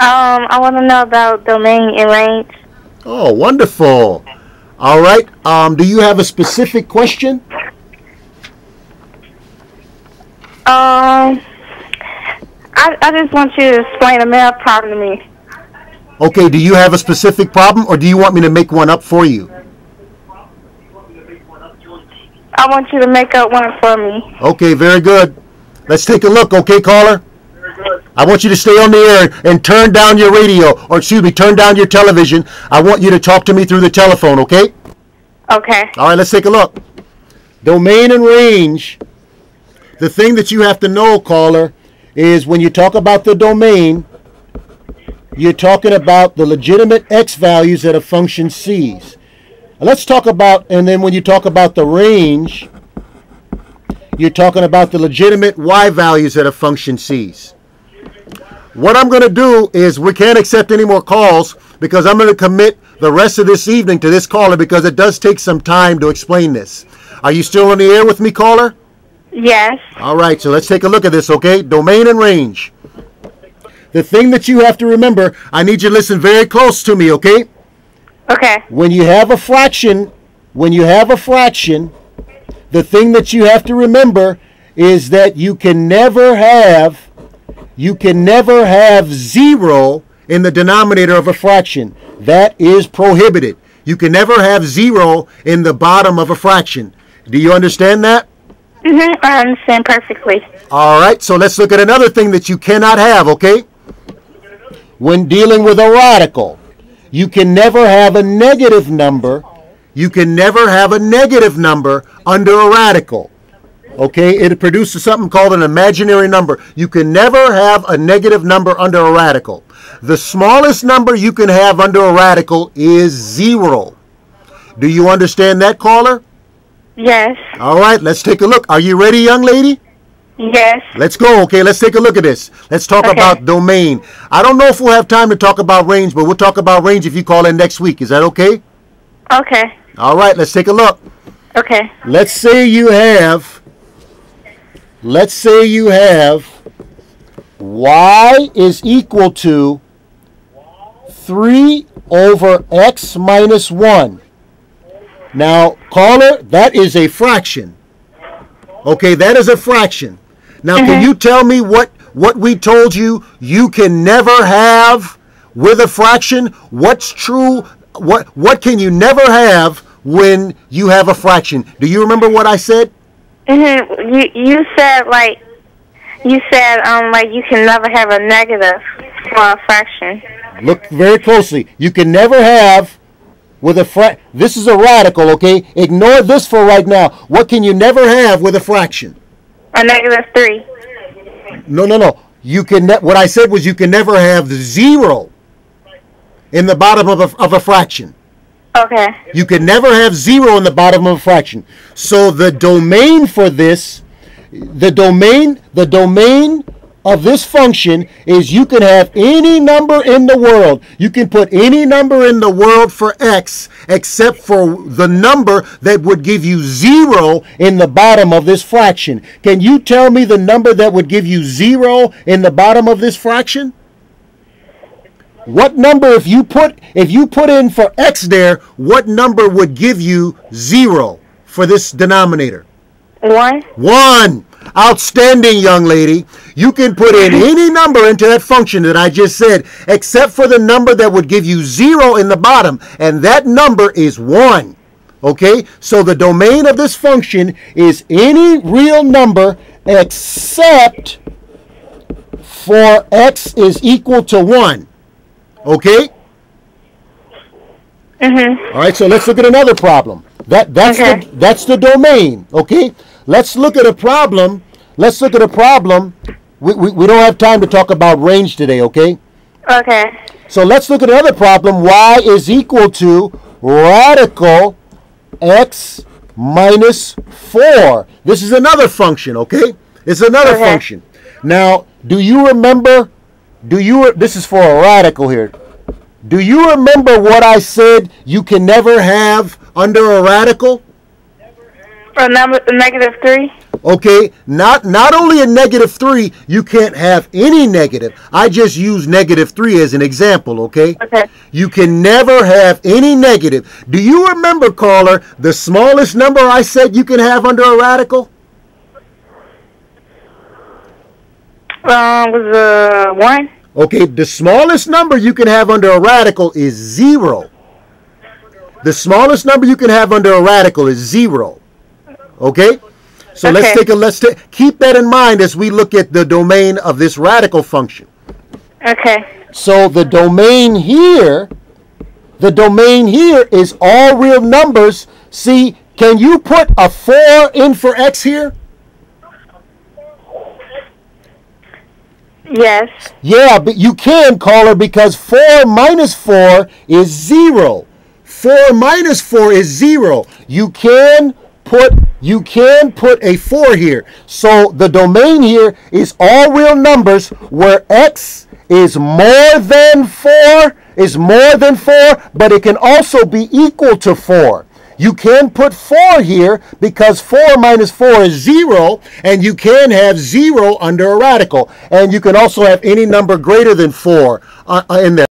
I want to know about domain and range. Oh, wonderful. All right. Do you have a specific question? I just want you to explain a math problem to me. Okay, do you have a specific problem, or do you want me to make one up for you? I want you to make up one for me. Okay, very good. Let's take a look, okay, caller? I want you to stay on the air and turn down your radio, or excuse me, turn down your television. I want you to talk to me through the telephone, okay? Okay. All right, let's take a look. Domain and range. The thing that you have to know, caller, is when you talk about the domain, you're talking about the legitimate x values that a function sees. Let's talk about, and then when you talk about the range, you're talking about the legitimate y values that a function sees. What I'm going to do is, we can't accept any more calls because I'm going to commit the rest of this evening to this caller because it does take some time to explain this. Are you still on the air with me, caller? Yes. All right, so let's take a look at this, okay? Domain and range. The thing that you have to remember, I need you to listen very close to me, okay? Okay. When you have a fraction, the thing that you have to remember is that you can never have zero in the denominator of a fraction. That is prohibited. You can never have zero in the bottom of a fraction. Do you understand that? I understand perfectly. All right, so let's look at another thing that you cannot have, okay? When dealing with a radical, you can never have a negative number. You can never have a negative number under a radical. Okay, it produces something called an imaginary number. You can never have a negative number under a radical. The smallest number you can have under a radical is 0. Do you understand that, caller? Yes. All right, let's take a look. Are you ready, young lady? Yes. Let's go, okay? Let's take a look at this. Let's talk about domain. I don't know if we'll have time to talk about range, but we'll talk about range if you call in next week. Is that okay? Okay. All right, let's take a look. Okay. Let's say you have y is equal to 3 over x minus 1. Now, caller, that is a fraction. Okay, that is a fraction. Now, can you tell me what we told you can never have with a fraction? What's true? What can you never have when you have a fraction? Do you remember what I said? You said you can never have a negative for a fraction. Look very closely. You can never have with a this is a radical, okay? Ignore this for right now. What can you never have with a fraction? A negative 3. No. You can. What I said was you can never have 0 in the bottom of a fraction. Okay. You can never have 0 in the bottom of a fraction. So the domain for this, the domain of this function is you can have any number in the world. You can put any number in the world for x except for the number that would give you 0 in the bottom of this fraction. Can you tell me the number that would give you 0 in the bottom of this fraction? What number, if you put in for x there, what number would give you 0 for this denominator? 1. 1. Outstanding, young lady. You can put in any number into that function that I just said, except for the number that would give you 0 in the bottom, and that number is 1. Okay? So the domain of this function is any real number except for x is equal to 1. Okay? All right, so let's look at another problem. That's the domain, okay? Let's look at a problem. We don't have time to talk about range today, okay? Okay. So let's look at another problem. Y is equal to radical x minus 4. This is another function, okay? It's another function. Now, do you remember, this is for a radical here. Do you remember what I said you can never have under a radical? A negative 3? Okay, not only a -3, you can't have any negative. I just use -3 as an example, okay? Okay. You can never have any negative. Do you remember, caller, the smallest number I said you can have under a radical? Was 1? Okay, the smallest number you can have under a radical is 0. The smallest number you can have under a radical is 0. Okay? So Okay. let's keep that in mind as we look at the domain of this radical function. Okay. So the domain here is all real numbers. See, can you put a 4 in for x here? Yes. Yeah, but you can, caller, because 4 minus 4 is 0. 4 minus 4 is 0. You can put a 4 here. So the domain here is all real numbers where x is more than 4, but it can also be equal to 4. You can put 4 here because 4 minus 4 is 0, and you can have 0 under a radical. And you can also have any number greater than 4 in there.